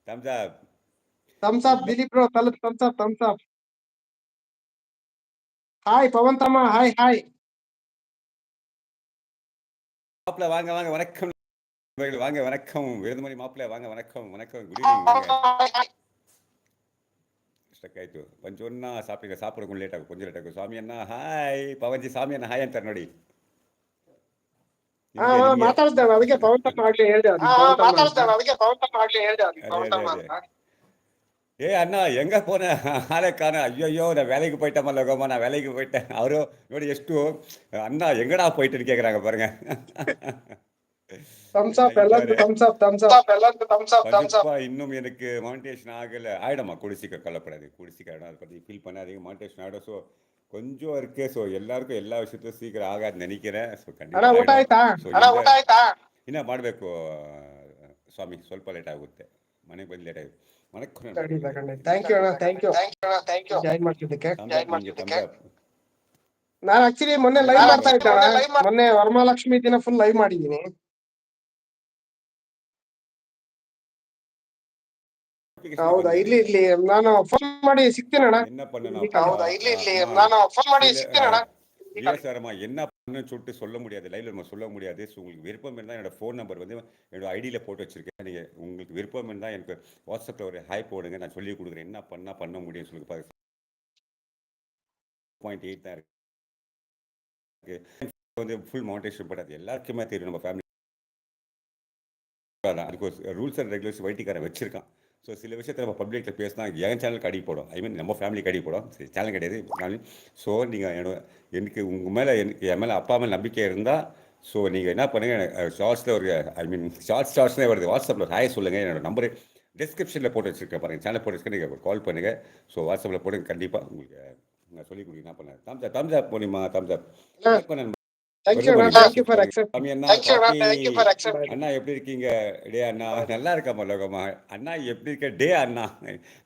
Thumbs up. Thumbs up Dileep bro, thumbs up thumbs up. Hi Pavan தம்மா, hi hi. மாப்பிள்ள வாங்க வாங்க, வணக்கம் வாங்க, வணக்கம் வேலுமணி மாப்பிள்ள வாங்க, வணக்கம் வணக்கம், குட் ஈவினிங் வாங்க. ಸ್ಟಕ್ ಆಯಿತು ಪಂಚವನ್ನ ಸಾಪಿಡಕೊಂಡು ಲೇಟ್ ಆகும், ಕೊಂಚ ಲೇಟ್ ಆகும். ಸ್ವಾಮಿ ಅಣ್ಣ ಹಾಯ್, ಪವನ್ಜಿ ಸ್ವಾಮಿ ಅಣ್ಣ ಹಾಯ್ ಅಂತಾರೆ ನೋಡಿ. ಮಾತಾಡ್ತಾನೆ ಅದಕ್ಕೆ ಪವನ್ ತಮ್ಮ ಆಗ್ಲಿ ಹೇಳ್ದೆ. ஏ அண்ணா எங்கே போனேன் ஆளே காண, ஐயோ நான் வேலைக்கு போயிட்டேன் லோகமா, நான் வேலைக்கு போயிட்டேன். அவரும் ನೋಡಿ ಎಷ್ಟು அண்ணா எங்கடா போயிட்டுன்னு கேட்குறாங்க பாருங்க. இன்னும் எனக்கு மானிட்டேஷன் ஆகலை, ஆகிடும்மா குடிசிக்க கவலைப்படாது, குடிசிக்க ஆகிடும், அதை பற்றி ஃபீல் பண்ணாதீங்க, மானிட்டேஷன் ஆகிடும். ஸோ கொஞ்சம் இருக்கு. ஸோ எல்லாருக்கும் ಎಲ್ಲ ವಿಷಯத்தையும் சீக்கிரம் ಆಗಾದು ನೆನக்கிறேன். ಸೊ ಖಂಡಿತ ಇನ್ನ ಮಾಡಬೇಕು ಸ್ವಾಮಿ, ಸ್ವಲ್ಪ ಲೇಟ್ ಆಗುತ್ತೆ, ಮನೆಗೆ ಬಂದು ಲೇಟ್ ಆಗುತ್ತೆ. ನಾನು ಆಕ್ಚುಲಿ ಮೊನ್ನೆ ಲೈವ್ ಮಾಡ್ತಾ ಇದ್ದೆ, ಮೊನ್ನೆ ವರಮಹಾಲಕ್ಷ್ಮಿ ದಿನ ಫುಲ್ ಲೈವ್ ಮಾಡಿದೀನಿ. ಹೌದಾ, ಇರ್ಲಿ ನಾನು ಫೋನ್ ಮಾಡಿ ಸಿಗ್ತೀನಿ ಅಣ್ಣ. இல்ல சார்மா, என்ன பண்ணு சொல்லிட்டு சொல்ல முடியாது, லைவ்ல நம்ம சொல்ல முடியாது. ஸோ உங்களுக்கு விருப்பம் இருந்தால் என்னோட ஃபோன் நம்பர் வந்து என்னோட ஐடியில் போட்டு வச்சிருக்கேன். நீங்கள் உங்களுக்கு விருப்பம் இருந்தால் எனக்கு வாட்ஸ்அப்பில் ஒரு ஹாய் போடுங்க, நான் சொல்லி கொடுக்குறேன் என்ன பண்ண முடியும்னு சொல்லி பாருங்க. 0.8 தான் இருக்கு வந்து ஃபுல் மவுண்டேஷன் படாது, எல்லாருக்குமே தெரியும் நம்ம ஃபேமிலி அதுக்கு ரூல்ஸ் அண்ட் ரெகுலேஷன் வைட்டிக்காரன் வச்சிருக்கான். ஸோ சில விஷயத்தை நம்ம பப்ளிக்கில் பேசினா என் சேனலுக்கு அடி போடும், ஐ மீன் நம்ம ஃபேமிலிக்கு அடி போடும், சேனல் கிடையாது. ஸோ நீங்கள் எனக்கு உங்கள் மேலே என் மேலே அப்பா மேலே நம்பிக்கை இருந்தால், ஸோ நீங்கள் என்ன பண்ணுங்கள், ஷார்ட்ஸில் ஒரு ஐ மீன் ஷார்ட்ஸ்னே வருது, வாட்ஸ்அப்பில் ஹாய் சொல்லுங்கள். என்னோட நம்பரு டிஸ்கிரிப்ஷனில் போட்டு வச்சுருக்கேன் பாருங்கள், சேனல் போட்டு வச்சுருக்கேன், நீங்கள் கால் பண்ணுங்கள். ஸோ வாட்ஸ்அப்பில் போடுங்க, கண்டிப்பாக உங்களுக்கு நான் சொல்லிக் கொடுங்க என்ன பண்ணேன். தம்ஸ் அப் போனிமா, தம்ஸ் அப். அண்ணா எப்படி இருக்கீங்க ಡೇ ಅಣ್ಣ, நல்லா இருக்கಮ್ಮ ಲೋಗಮ್ಮ ಅಣ್ಣ எப்படி இருக்க ಡೇ ಅಣ್ಣ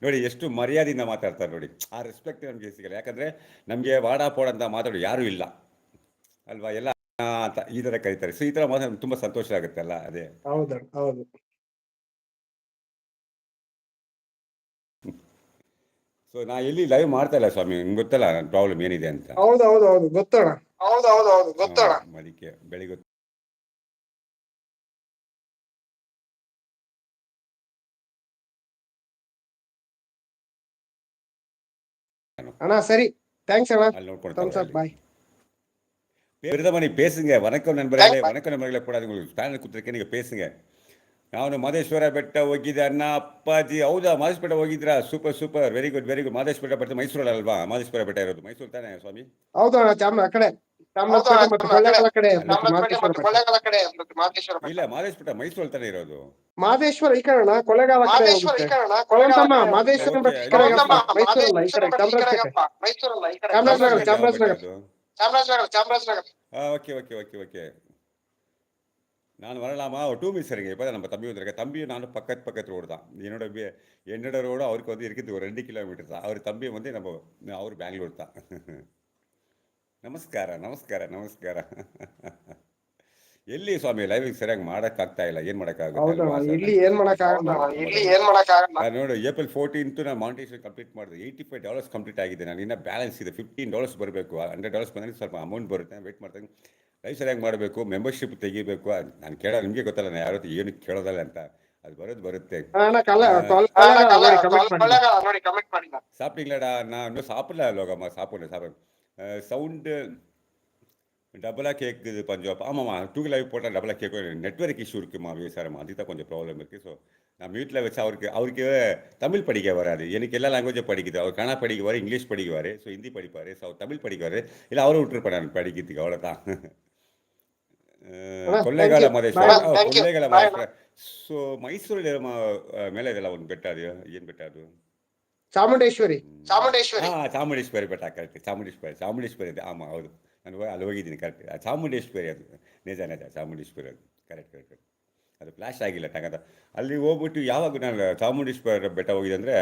ನೋಡಿ ಎಷ್ಟು ಮರ್ಯಾದೆಯಿಂದ ಮಾತಾಡ್ತಾರೆ ನೋಡಿ. ಆ ರೆಸ್ಪೆಕ್ಟ್ ನಮಗೆ ಸಿಗಲ್ಲ, ಯಾಕಂದರೆ ನಮಗೆ ವಾಡಾ ಪೋಡ ಅಂತ ಮಾತಾಡೋ ಯಾರೂ ಇಲ್ಲ ಅಲ್ವಾ, ಎಲ್ಲ ಈ ಥರ ಕರೀತಾರೆ. ಸೊ ಈ ಥರ ಮಾತಾಡ ತುಂಬ ಸಂತೋಷ ಆಗುತ್ತೆ ಅಲ್ಲ. ಅದೇ ಹೌದು. ಸೊ ನಾ ಎಲ್ಲಿ ಲೈವ್ ಮಾಡ್ತಾ ಇಲ್ಲ ಸ್ವಾಮಿ, ನಿಮ್ಗೆ ಗೊತ್ತಲ್ಲ ನನ್ನ ಪ್ರಾಬ್ಲಮ್ ಏನಿದೆ ಅಂತ. ಹೌದು ಗೊತ್ತೋಣ. ಅದಕ್ಕೆ ಬೆಳಿಗ್ಗೆ அண்ணா சரி, தேங்க்ஸ் அண்ணா. ಅಲ್ಲಿ ನೋಡ್ಕೊಳ್ತಾ பாய். பெருதமணி பேசுங்க. வணக்கம் நண்பர்களே, வணக்கம் நண்பர்களே. கூடாது உங்களுக்கு பேனல் கொடுத்துருக்கேன், நீங்கள் பேசுங்க. ನಾನು ಮಾದೇಶ್ವರ ಬೆಟ್ಟ ಹೋಗಿದ್ದೆ ಅಣ್ಣ. ಅಪ್ಪಾಜಿ ಹೌದಾ, ಮಾದೇಶ್ವರ ಬೆಟ್ಟ ಹೋಗಿದ್ರಾ? Super, very good. ಮಾದೇಶ್ವರ ಬೆಟ್ಟ ಬರ್ತೀವಿ, ಮೈಸೂರಲ್ಲಿ ಅಲ್ವಾ ಮಾದೇಶ್ವರ ಬೆಟ್ಟ ಇರೋದು? ಮೈಸೂರು ತಾನೇ ಸ್ವಾಮಿ? ಹೌದು ಅಣ್ಣ, ಆ ಕಡೆ ಇಲ್ಲ, ಮಾದೇಶ್ವರ ಬೆಟ್ಟ ಮೈಸೂರು ತಾನೇ ಇರೋದು. ಮಾದೇಶ್ವರ ಈ ಕಡೆ ಕೊಳ್ಳೇಗಾಲ ಕಡೆ ಮಾದೇಶ್ವರ ಚಾಮರಾಜನಗರ. ஓகே. நான் வரலாமா? 2 மினிட்ஸ் சரிங்க. இப்போ தான் நம்ம தம்பி வந்திருக்கேன். தம்பியும் நானும் பக்கத்து ரோடு தான். என்னோட ரோடு அவருக்கு வந்து இருக்குது ஒரு 2 கிலோமீட்டர் தான். அவர் தம்பி வந்து அவர் பெங்களூர் தான். ನಮಸ್ಕಾರ. ಎಲ್ಲಿ ಸ್ವಾಮಿ ಲೈವ್ ಸರಿಯಾಗಿ ಮಾಡೋಕ್ಕಾಗ್ತಾ ಇಲ್ಲ, ಏನು ಮಾಡೋಕ್ಕಾಗುತ್ತೆ? ನೋಡಿ, ಏಪ್ರಿಲ್ 14 ನಾನು ಮಾನಿಟೈಸೇಷನ್ ಕಂಪ್ಲೀಟ್ ಮಾಡಿದೆ. $85 ಕಂಪ್ಲೀಟ್ ಆಗಿದೆ. ನಾನು ಇನ್ನೂ ಬ್ಯಾಲೆನ್ಸ್ ಇದೆ, $15 ಬರಬೇಕು. $100 ಬಂದರೆ ಸ್ವಲ್ಪ ಅಮೌಂಟ್ ಬರುತ್ತೆ, ವೆಯ್ಟ್ ಮಾಡ್ತೀನಿ. ಲೈವ್ ಸರಿಯಾಗಿ ಮಾಡಬೇಕು, ಮೆಂಬರ್ಶಿಪ್ ತೆಗಿಬೇಕು. ನಾನು ಕೇಳೋದು ನಿಮಗೆ ಗೊತ್ತಲ್ಲ, ನಾನು ಯಾವತ್ತೂ ಏನು ಕೇಳೋದಲ್ಲ ಅಂತ. ಅದು ಬರುತ್ತೆ. சாப்பிட்டீங்களாடா? நான் இன்னும் சாப்பிடல லோகம்மா, சாப்பிடணும். சவுண்டு டபுளாக கேட்குது பஞ்சம். ஆமாம்மா, 2 லைவ் போட்டால் டபுளாக கேட்கும். நெட்வொர்க் இஷ்யூ இருக்குமா விவசாயம், அதுக்கு தான் கொஞ்சம் ப்ராப்ளம் இருக்குது. ஸோ நான் வீட்டில் வச்சு அவருக்கு தமிழ் படிக்க வராது. எனக்கு எல்லா லாங்குவேஜும் படிக்குது. அவர் கன்னடா படிக்குவார், இங்கிலீஷ் படிக்குவார், ஸோ ஹிந்தி படிப்பார். ஸோ அவர் தமிழ் படிக்குவார். இல்லை அவரும் விட்டுருப்பேன் நான் படிக்கிறதுக்கு, அவ்வளோதான். ಕೊಳ್ಳೇಗಾಲ ಮಾದೇಶ್ವರ. ಸೊ ಮೈಸೂರಲ್ಲಿ ಮೇಲೆ ಇದೆಲ್ಲ ಒಂದು ಬೆಟ್ಟ, ಅದು ಏನು ಬೆಟ್ಟ ಅದು? ಚಾಮುಂಡೇಶ್ವರಿ ಬೆಟ್ಟ. ಕರೆಕ್ಟ್, ಚಾಮುಂಡೇಶ್ವರಿ ಇದೆ. ಆಮಾಂ, ಹೌದು, ನಾನು ಅಲ್ಲಿ ಹೋಗಿದ್ದೀನಿ. ಕರೆಕ್ಟ್, ಚಾಮುಂಡೇಶ್ವರಿ ಅದು ನಿಜ. ಚಾಮುಂಡೇಶ್ವರಿ ಅದು ಕರೆಕ್ಟ್. ಅದು ಫ್ಲ್ಯಾಶ್ ಆಗಿಲ್ಲ ಟಗದ. ಅಲ್ಲಿ ಹೋಗ್ಬಿಟ್ಟು ಯಾವಾಗ ನಾನು ಚಾಮುಂಡೇಶ್ವರಿ ಬೆಟ್ಟ ಹೋಗಿದೆ ಅಂದರೆ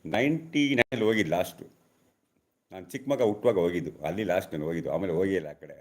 99 ಹೋಗಿದ್ದು ಲಾಸ್ಟು. ನಾನು ಚಿಕ್ಕ ಮಗ ಹುಟ್ಟುವಾಗ ಹೋಗಿದ್ದು, ಅಲ್ಲಿ ಲಾಸ್ಟ್ ನಾನು ಹೋಗಿದ್ದು. ಆಮೇಲೆ ಹೋಗಿಲ್ಲ ಆ ಕಡೆ.